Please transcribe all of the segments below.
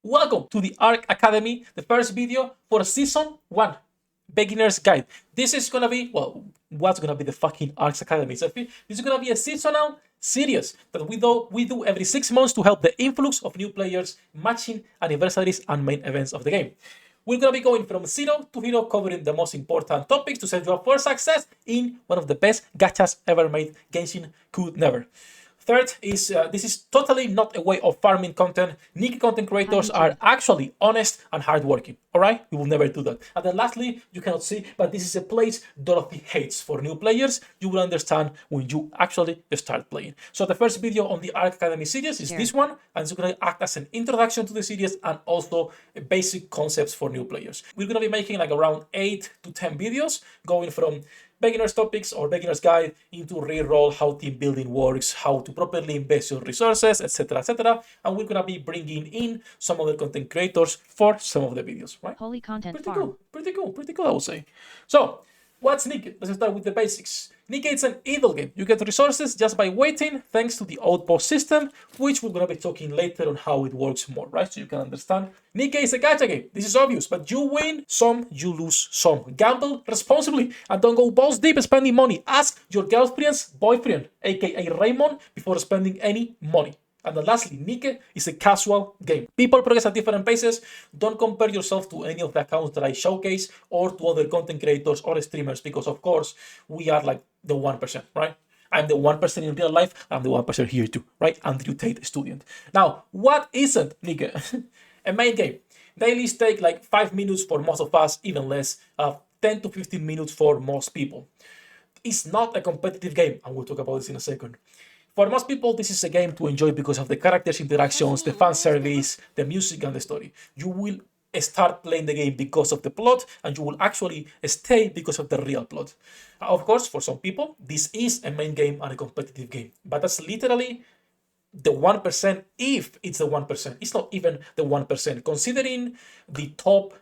welcome to the ARC Academy, the first video for Season 1, Beginner's Guide. This is gonna be, well, what's gonna be the fucking ARC Academy, Sefhi? This is gonna be a seasonal series that we do every 6 months to help the influx of new players, matching anniversaries and main events of the game. We're gonna be going from zero to hero, covering the most important topics to set you up for success in one of the best gachas ever made. Genshin could never. Third is, this is totally not a way of farming content. NIKKE content creators are actually honest and hardworking, alright? We will never do that. And then lastly, you cannot see, but this is a place Dorothy hates for new players. You will understand when you actually start playing. So the first video on the ARC Academy series is this one, and it's going to act as an introduction to the series and also basic concepts for new players. We're going to be making like around 8 to 10 videos, going from beginner's topics or beginner's guide into reroll, how team building works, how to properly invest your resources, etc, etc. And we're gonna be bringing in some other content creators for some of the videos, right? Holy content Pretty farm. cool, I would say. So, what's NIKKE? Let's start with the basics. NIKKE is an idle game. You get resources just by waiting, thanks to the Outpost system, which we're gonna be talking later on how it works more, right? So you can understand. NIKKE is a gacha game. This is obvious, but you win some, you lose some. Gamble responsibly and don't go balls deep spending money. Ask your girlfriend's boyfriend, aka Raymond, before spending any money. And then lastly, NIKKE is a casual game. People progress at different paces. Don't compare yourself to any of the accounts that I showcase or to other content creators or streamers, because of course, we are like the 1%, right? I'm the 1% in real life. I'm the 1% here too, right? Andrew Tate student. Now, what isn't NIKKE? A main game. Dailies take like 5 minutes for most of us, even less, 10 to 15 minutes for most people. It's not a competitive game, and we'll talk about this in a second. For most people, this is a game to enjoy because of the characters' interactions, the fan service, the music, and the story. You will start playing the game because of the plot, and you will actually stay because of the real plot. Of course, for some people, this is a main game and a competitive game, but that's literally the 1%, if it's the 1%. It's not even the 1%. Considering the top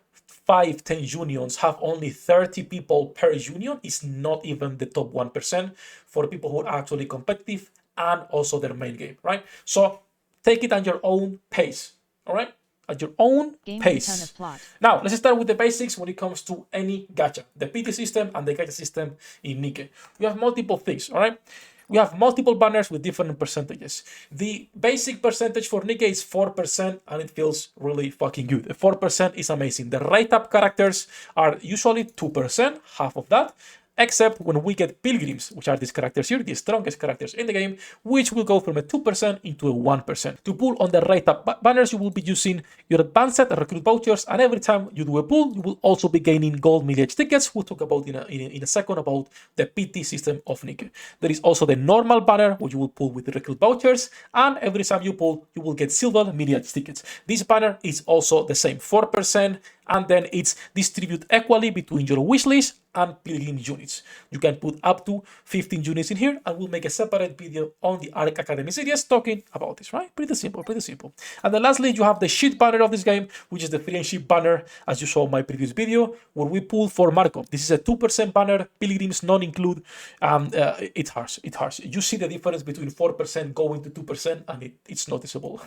5-10 unions have only 30 people per union, it's not even the top 1% for people who are actually competitive and also their main game, right? So take it at your own pace, all right? At your own pace. Now, let's start with the basics when it comes to any gacha. The PT system and the gacha system in NIKKE. We have multiple things, all right? We have multiple banners with different percentages. The basic percentage for NIKKE is 4%, and it feels really fucking good. 4% is amazing. The rate-up characters are usually 2%, half of that, except when we get pilgrims, which are these characters here, the strongest characters in the game, which will go from a 2% into a 1%. To pull on the rate-up banners, you will be using your advanced recruit vouchers, and every time you do a pull, you will also be gaining gold millage tickets. We'll talk about in a second about the PT system of NIKKE. There is also the normal banner, which you will pull with the recruit vouchers, and every time you pull, you will get silver millage tickets. This banner is also the same, 4%, and then it's distributed equally between your wishlist and pilgrim units. You can put up to 15 units in here, and we'll make a separate video on the ARC Academy series talking about this, right? Pretty simple, pretty simple. And then lastly, you have the shit banner of this game, which is the free and ship banner, as you saw in my previous video, where we pull for Marco. This is a 2% banner, pilgrims non-include. It's harsh, it's harsh. You see the difference between 4% going to 2%, and it's noticeable.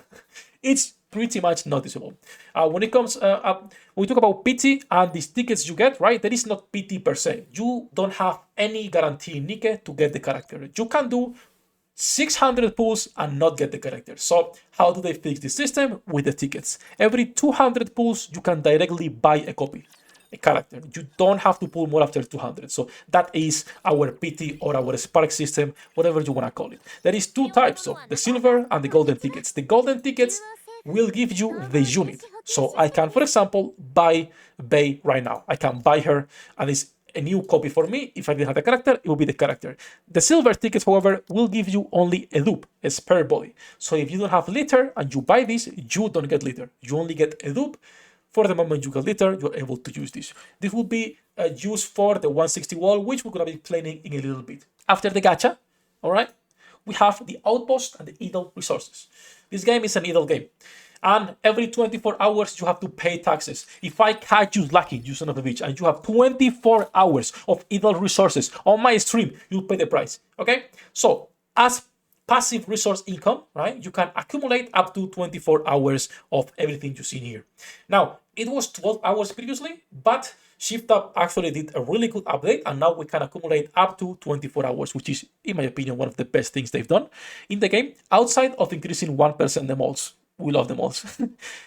It's pretty much noticeable. When it comes, when we talk about PT and these tickets you get, right, there is not PT per se. You don't have any guarantee in NIKKE to get the character. You can do 600 pulls and not get the character. So how do they fix this system? With the tickets. Every 200 pulls, you can directly buy a copy, a character. You don't have to pull more after 200. So that is our PT or our Spark system, whatever you want to call it. There is 2 types, so the silver and the golden tickets. The golden tickets will give you the unit. So I can, for example, buy Bay right now. I can buy her, and it's a new copy for me. If I didn't have the character, it will be the character. The silver tickets, however, will give you only a dupe, a spare body. So if you don't have litter and you buy this, you don't get litter. You only get a dupe. For the moment you get litter, you're able to use this. This will be used for the 160 wall, which we're going to be planning in a little bit. After the gacha, all right, we have the outpost and the idle resources. This game is an idle game, and every 24 hours you have to pay taxes. If I catch you lacking, you son of a bitch, and you have 24 hours of idle resources on my stream, you'll pay the price, okay? So as passive resource income, right? You can accumulate up to 24 hours of everything you see here. Now, it was 12 hours previously, but ShiftUp actually did a really good update, and now we can accumulate up to 24 hours, which is, in my opinion, one of the best things they've done in the game, outside of increasing 1% the mods. We love the mods.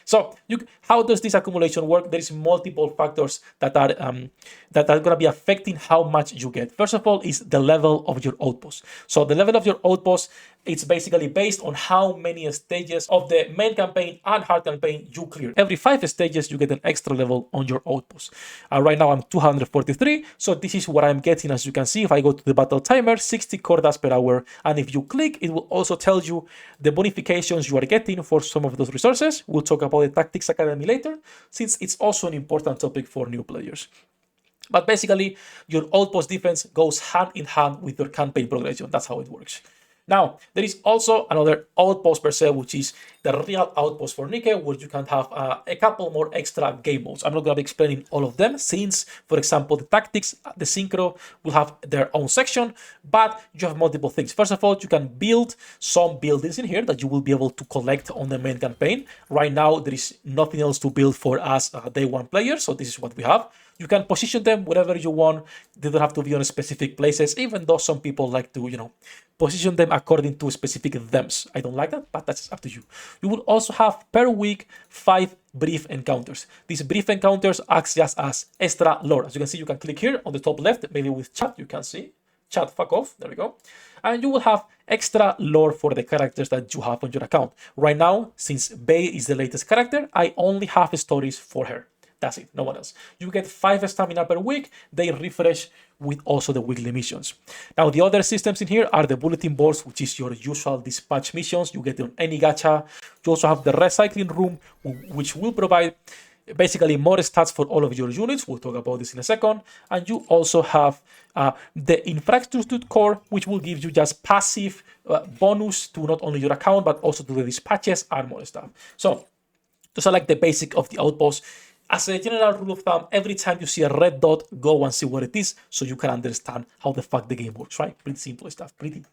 So, how does this accumulation work? There is multiple factors that are going to be affecting how much you get. First of all, is the level of your outpost. So the level of your outpost, it's basically based on how many stages of the main campaign and hard campaign you clear. Every 5 stages, you get an extra level on your outpost. Right now, I'm 243, so this is what I'm getting. As you can see, if I go to the battle timer, 60 cordas per hour, and if you click, it will also tell you the bonifications you are getting for some of those resources. We'll talk about the Tactics Academy later, since it's also an important topic for new players. But basically, your outpost defense goes hand in hand with your campaign progression. That's how it works. Now, there is also another outpost per se, which is the Real Outpost for NIKKE, where you can have a couple more extra game modes. I'm not going to be explaining all of them, since, for example, the Tactics, the Synchro will have their own section, but you have multiple things. First of all, you can build some buildings in here that you will be able to collect on the main campaign. Right now, there is nothing else to build for us day one players, so this is what we have. You can position them wherever you want. They don't have to be on specific places, even though some people like to, position them according to specific themes. I don't like that, but that's up to you. You will also have per week 5 brief encounters. These brief encounters act just as extra lore. As you can see, you can click here on the top left, maybe with chat, you can see. Chat, fuck off, there we go. And you will have extra lore for the characters that you have on your account. Right now, since Bay is the latest character, I only have stories for her. That's it, no one else. You get 5 stamina per week. They refresh with also the weekly missions. Now, the other systems in here are the bulletin boards, which is your usual dispatch missions. You get on any gacha. You also have the recycling room, which will provide basically more stats for all of your units. We'll talk about this in a second. And you also have the infrastructure core, which will give you just passive bonus to not only your account, but also to the dispatches and more stuff. So those are like the basic of the outpost. As a general rule of thumb, every time you see a red dot, go and see what it is so you can understand how the fuck the game works, right? Pretty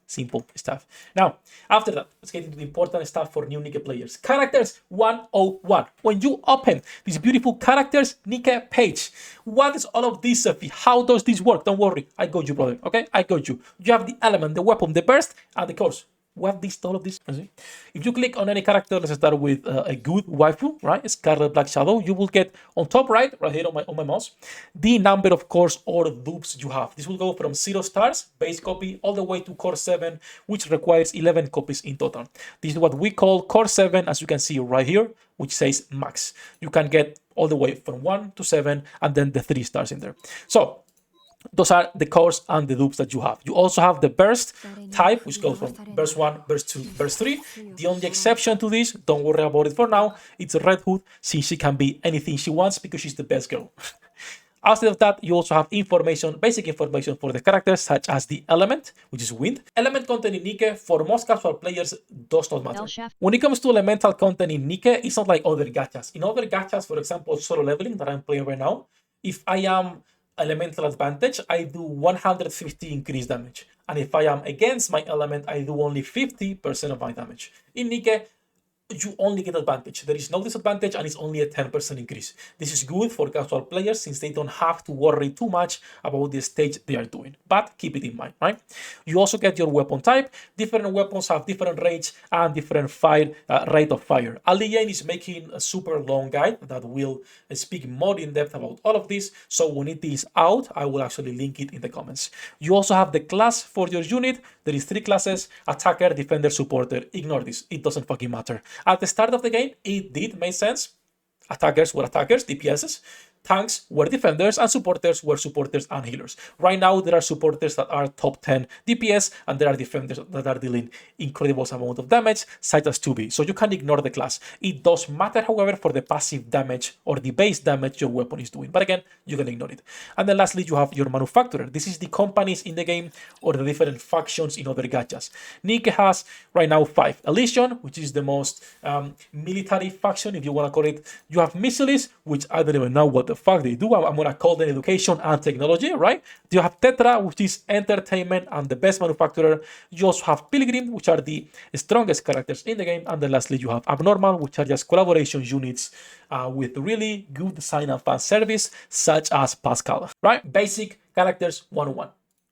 simple stuff. Now, after that, let's get into the important stuff for new NIKKE players. Characters 101. When you open this beautiful characters NIKKE page, what is all of this, Sefhi? How does this work? Don't worry, I got you, brother, okay? I got you. You have the element, the weapon, the burst, and the course. We have all of this. If you click on any character, let's start with a good waifu, right? Scarlet Black Shadow. You will get on top right here on my mouse, the number of cores or dupes you have. This will go from 0 stars, base copy, all the way to core 7, which requires 11 copies in total. This is what we call core 7, as you can see right here, which says max. You can get all the way from 1 to 7, and then the 3 stars in there. So those are the cores and the dupes that you have. You also have the burst type, which goes from burst 1, burst 2, burst 3. The only exception to this, don't worry about it for now, it's Red Hood, since she can be anything she wants because she's the best girl. Outside of that, you also have information, basic information for the characters, such as the element, which is wind. Element content in NIKKE, for most casual players, does not matter. When it comes to elemental content in NIKKE, it's not like other gachas. In other gachas, for example, solo leveling that I'm playing right now, if I am elemental advantage, I do 150 increased damage. And if I am against my element, I do only 50% of my damage. In NIKKE, you only get advantage. There is no disadvantage, and it's only a 10% increase. This is good for casual players since they don't have to worry too much about the stage they are doing. But keep it in mind, right? You also get your weapon type. Different weapons have different range and different rate of fire. Alien is making a super long guide that will speak more in depth about all of this. So when it is out, I will actually link it in the comments. You also have the class for your unit. There is 3 classes: attacker, defender, supporter. Ignore this. It doesn't fucking matter. At the start of the game, it did make sense. Attackers were attackers, DPSs. Tanks were defenders, and supporters were supporters and healers. Right now, there are supporters that are top 10 DPS, and there are defenders that are dealing incredible amount of damage, such as 2B. So you can ignore the class. It does matter, however, for the passive damage or the base damage your weapon is doing. But again, you can ignore it. And then lastly, you have your manufacturer. This is the companies in the game or the different factions in other gachas. NIKKE has right now 5. Elysion, which is the most military faction, if you want to call it. You have Missiles, which I don't even know what the fuck they do. I'm gonna call them education and technology, right? You have Tetra, which is entertainment and the best manufacturer. You also have Pilgrim, which are the strongest characters in the game. And then lastly, you have Abnormal, which are just collaboration units with really good design and fan service, such as Pascal, right? Basic characters 101.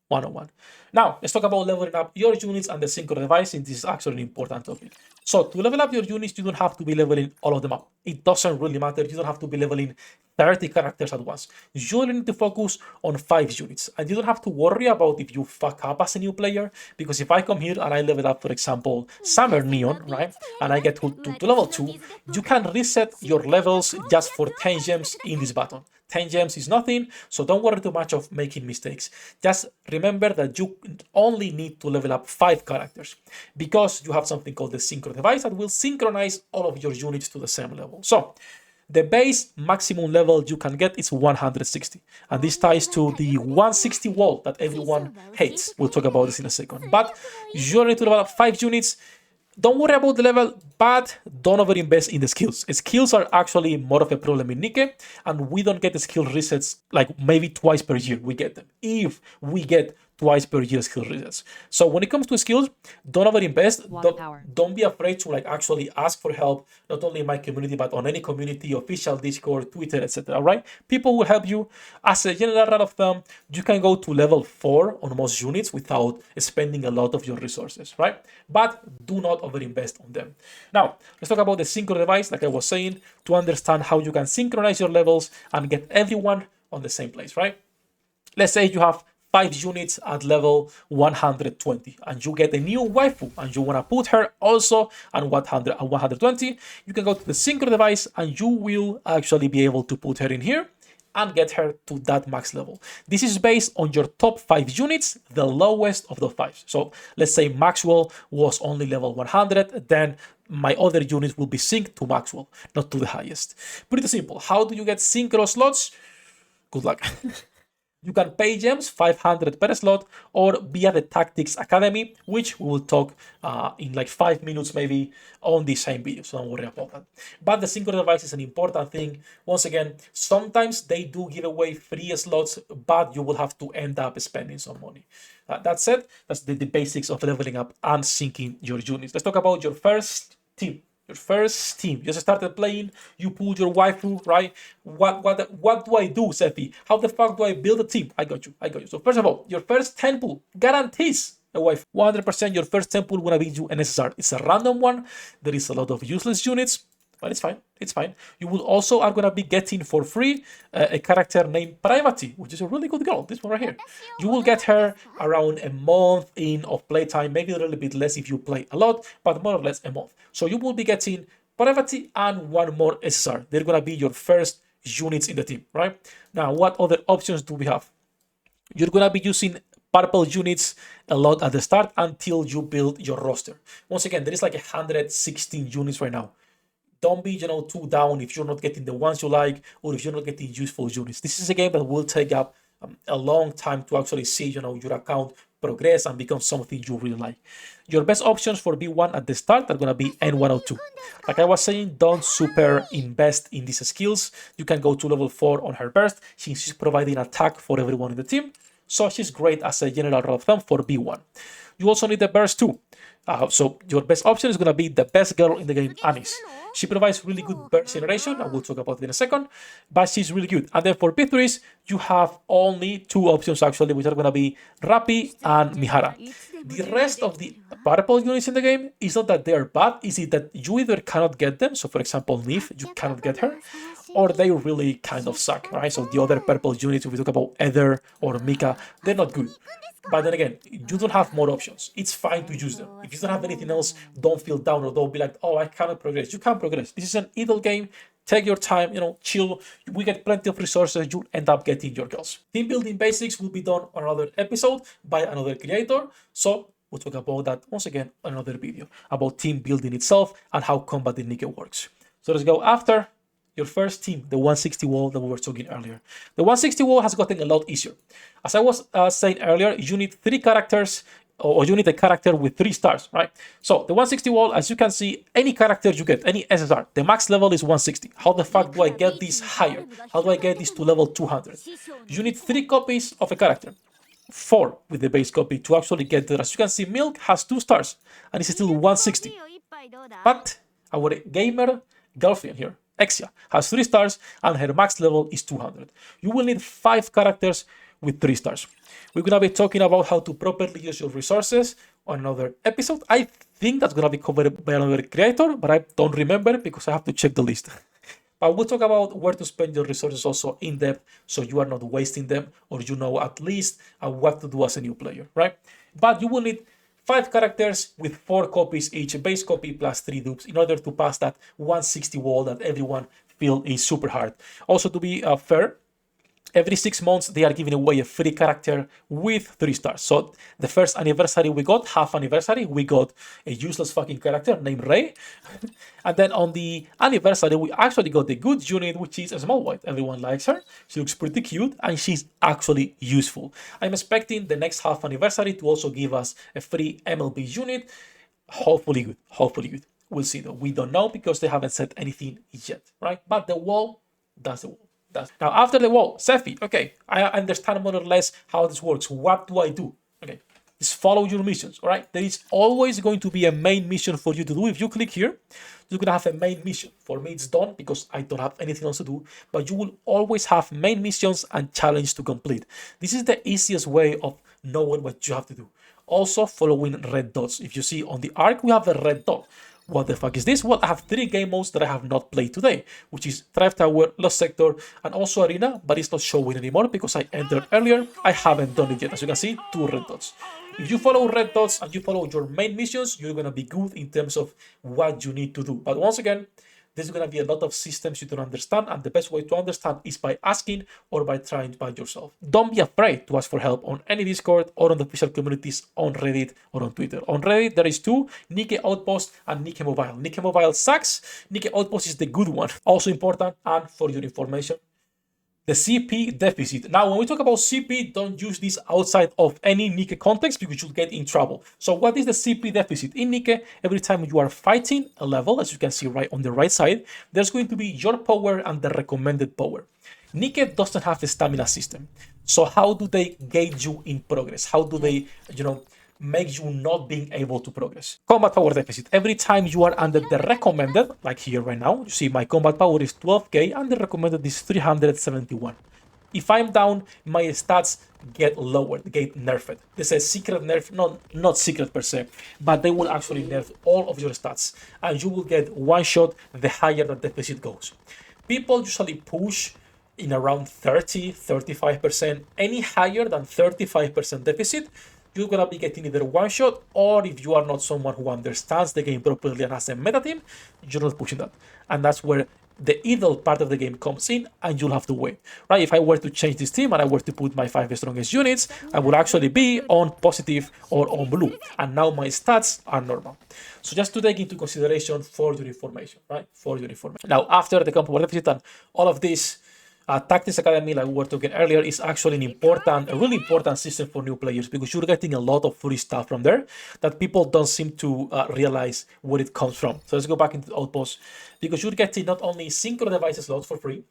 101. Now, let's talk about leveling up your units and the Synchro Device, since this is actually an important topic. So, to level up your units, you don't have to be leveling all of them up. It doesn't really matter. You don't have to be leveling 30 characters at once. You only need to focus on 5 units. And you don't have to worry about if you fuck up as a new player, because if I come here and I level up, for example, Summer Neon, right, and I get to level 2, you can reset your levels just for 10 gems in this button. 10 gems is nothing, so don't worry too much of making mistakes. Just remember that you only need to level up 5 characters, because you have something called the Synchro Device that will synchronize all of your units to the same level. So the base maximum level you can get is 160, and this ties to the 160 wall that everyone hates. We'll talk about this in a second. But you only need to level up 5 units. Don't worry about the level, but don't overinvest in the skills. Skills are actually more of a problem in NIKKE, and we don't get the skill resets like maybe twice per year. We get them, if we get twice per year skill resets. So when it comes to skills, don't overinvest. Don't be afraid to like actually ask for help, not only in my community, but on any community, official Discord, Twitter, etc. All right? People will help you. As a general rule of thumb, you can go to level 4 on most units without spending a lot of your resources, right? But do not overinvest on them. Now, let's talk about the Synchro Device, like I was saying, to understand how you can synchronize your levels and get everyone on the same place, right? Let's say you have 5 units at level 120 and you get a new waifu and you want to put her also at 120, you can go to the Synchro Device and you will actually be able to put her in here and get her to that max level. This is based on your top 5 units, the lowest of the 5. So let's say Maxwell was only level 100, then my other units will be synced to Maxwell, not to the highest. Pretty simple. How do you get synchro slots? Good luck. You can pay gems, 500 per slot, or via the Tactics Academy, which we will talk in like 5 minutes maybe on the same video, so don't worry about that. But the Synchro Device is an important thing. Once again, sometimes they do give away free slots, but you will have to end up spending some money. That said, that's the basics of leveling up and syncing your units. Let's talk about your first team. Your first team, you just started playing, you pulled your waifu, right? What do I do, Sefhi? How the fuck do I build a team? I got you. So first of all, your first 10 pull guarantees a waifu. 100% your first 10 pull gonna be you an SSR. It's a random one. There is a lot of useless units, but it's fine. You will also are gonna be getting for free a character named Privati, which is a really good girl. This one right here. You will get her around a month in of playtime, maybe a little bit less if you play a lot, but more or less a month. So you will be getting Privati and 1 more SSR. They're gonna be your first units in the team, right? Now, what other options do we have? You're gonna be using purple units a lot at the start until you build your roster. Once again, there is like 116 units right now. Don't be, too down if you're not getting the ones you like or if you're not getting useful units. This is a game that will take up a long time to actually see, your account progress and become something you really like. Your best options for B1 at the start are going to be N102. Like I was saying, don't super invest in these skills. You can go to level 4 on her burst since she's providing attack for everyone in the team. So she's great as a general rule of thumb for B1. You also need the burst too. So your best option is going to be the best girl in the game, Anis. She provides really good burst generation, and we'll talk about it in a second, but she's really good. And then for P3s, you have only 2 options actually, which are going to be Rappi and Mihara. The rest of the purple units in the game is not that they are bad, is it that you either cannot get them, so for example Nif, you cannot get her, or they really kind of suck, right? So the other purple units, if we talk about Ether or Mika, they're not good. But then again, you don't have more options. It's fine to use them. If you don't have anything else, don't feel down or don't be like, oh, I cannot progress. You can progress. This is an idle game. Take your time, chill. We get plenty of resources. You'll end up getting your goals. Team building basics will be done on another episode by another creator. So we'll talk about that once again on another video about team building itself and how combat in NIKKE works. So let's go after your first team, the 160 wall that we were talking earlier. The 160 wall has gotten a lot easier. As I was saying earlier, you need 3 characters or you need a character with 3 stars, right? So the 160 wall, as you can see, any character you get, any SSR, the max level is 160. How the fuck do I get this higher? How do I get this to level 200? You need 3 copies of a character. 4 with the base copy to actually get there. As you can see, Milk has 2 stars and it's still 160. But our gamer girlfriend here, Exia, has 3 stars and her max level is 200. You will need 5 characters with 3 stars. We're gonna be talking about how to properly use your resources on another episode. I think that's gonna be covered by another creator, but I don't remember because I have to check the list. But we'll talk about where to spend your resources also in depth so you are not wasting them, or you know at least what to do as a new player, right? But you will need 5 characters with 4 copies each, base copy plus 3 dupes, in order to pass that 160 wall that everyone feels is super hard. Also, to be fair, every 6 months they are giving away a free character with 3 stars. So the first anniversary we got, half anniversary, we got a useless fucking character named Ray. And then on the anniversary, we actually got the good unit, which is a small white. Everyone likes her. She looks pretty cute and she's actually useful. I'm expecting the next half anniversary to also give us a free MLB unit. Hopefully good, hopefully good. We'll see though. We don't know because they haven't said anything yet, right? But the wall, that's the wall. Now, after the wall, Sefhi, okay, I understand more or less how this works. What do I do? Okay, just follow your missions, all right? There is always going to be a main mission for you to do. If you click here, you're gonna have a main mission. For me, it's done because I don't have anything else to do, but you will always have main missions and challenge to complete. This is the easiest way of knowing what you have to do. Also, following red dots. If you see on the arc, we have a red dot. What the fuck is this? Well, I have 3 game modes that I have not played today, which is Thrive Tower, Lost Sector, and also Arena, but it's not showing anymore because I entered earlier. I haven't done it yet. As you can see, 2 red dots. If you follow red dots and you follow your main missions, you're gonna be good in terms of what you need to do. But once again, there's going to be a lot of systems you don't understand, and the best way to understand is by asking or by trying by yourself. Don't be afraid to ask for help on any Discord or on the official communities on Reddit or on Twitter. On Reddit, there is 2, NIKKE Outpost and NIKKE Mobile. NIKKE Mobile sucks, NIKKE Outpost is the good one. Also important, and for your information, the CP deficit. Now, when we talk about CP, don't use this outside of any NIKKE context because you'll get in trouble. So what is the CP deficit? In NIKKE, every time you are fighting a level, as you can see right on the right side, there's going to be your power and the recommended power. NIKKE doesn't have a stamina system. So how do they gauge you in progress? How do they, make you not being able to progress? Combat power deficit. Every time you are under the recommended, like here right now, you see my combat power is 12k and the recommended is 371. If I'm down, my stats get lowered, get nerfed. There's a secret nerf, not secret per se, but they will actually nerf all of your stats and you will get one shot the higher the deficit goes. People usually push in around 30-35%. Any higher than 35% deficit, you're gonna be getting either one shot, or if you are not someone who understands the game properly and has a meta team, you're not pushing that. And that's where the idle part of the game comes in and you'll have to wait, right? If I were to change this team and I were to put my 5 strongest units, I would actually be on positive or on blue. And now my stats are normal. So just to take into consideration for your information, right? For your information. Now, after the combo deficit and all of this, Tactics Academy, like we were talking earlier, is actually a really important system for new players because you're getting a lot of free stuff from there that people don't seem to realize where it comes from. So let's go back into the Outpost because you're getting not only Synchro Device slots for free,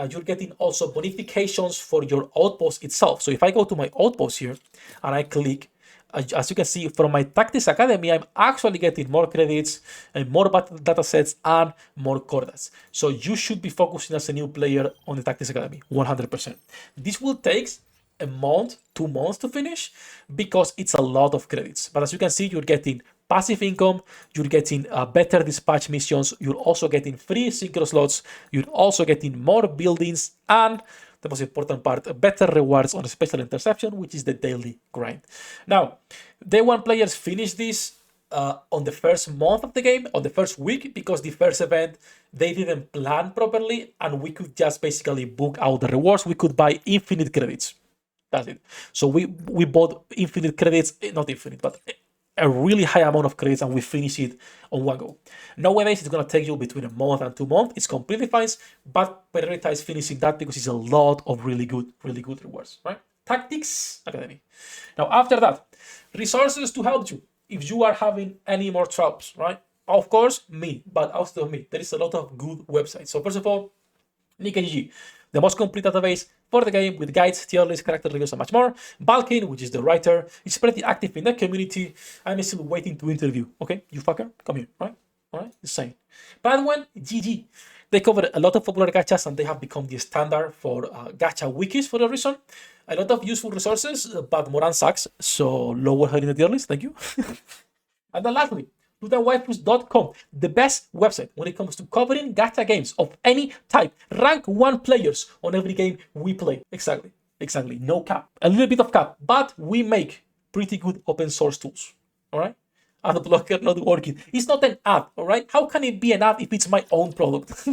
you're getting also bonifications for your Outpost itself. So if I go to my Outpost here and I click, as you can see from my Tactics Academy, I'm actually getting more credits and more data sets and more cordats. So you should be focusing as a new player on the Tactics Academy, 100%. This will take a month, 2 months to finish because it's a lot of credits. But as you can see, you're getting passive income, you're getting better dispatch missions, you're also getting free synchro slots, you're also getting more buildings, and the most important part, better rewards on special interception, which is the daily grind. Now, day 1 players finish this on the first month of the game, on the first week, because the first event, they didn't plan properly, and we could just basically book out the rewards. We could buy infinite credits. That's it. So we bought infinite credits, not infinite, but a really high amount of credits, and we finish it on one go. Nowadays, it's going to take you between a month and 2 months. It's completely fine, but prioritize finishing that because it's a lot of really good rewards, right? Tactics Academy. Now, after that, Resources to help you if you are having any more troubles, right? Of course, me, but outside of me, there is a lot of good websites. So first of all, NIKKE, the most complete database for the game with guides, tier lists, character reviews, and much more. Balkin, which is the writer, is pretty active in the community. I'm still waiting to interview. Okay, you fucker, come here, right? All right, insane. But one, GG. They cover a lot of popular gachas and they have become the standard for gacha wikis for a reason. A lot of useful resources, but Moran sucks, so lower her in the tier list, thank you. And then lastly, Waifus.com, the best website when it comes to covering gacha games of any type. Rank 1 players on every game we play. Exactly. No cap. A little bit of cap, but we make pretty good open source tools. All right? Ad blocker not working. It's not an ad, all right? How can it be an ad if it's my own product?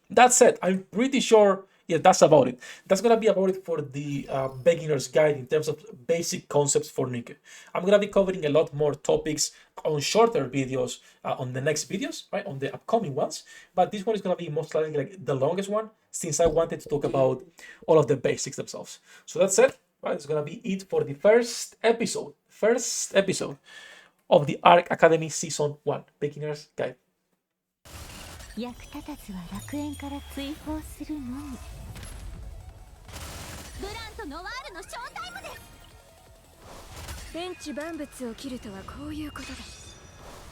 That said, I'm pretty sure, yeah, that's about it. That's gonna be about it for the beginner's guide in terms of basic concepts for NIKKE. I'm gonna be covering a lot more topics on shorter videos on the next videos, right? On the upcoming ones. But this one is gonna be most likely like the longest one since I wanted to talk about all of the basics themselves. So that's it, right? It's gonna be it for the first episode of the ARC Academy Season 1, Beginner's Guide. 役立たずは楽園から追放するのみ。ブランとノワールのショータイムです。天地万物を切るとはこういうことだ。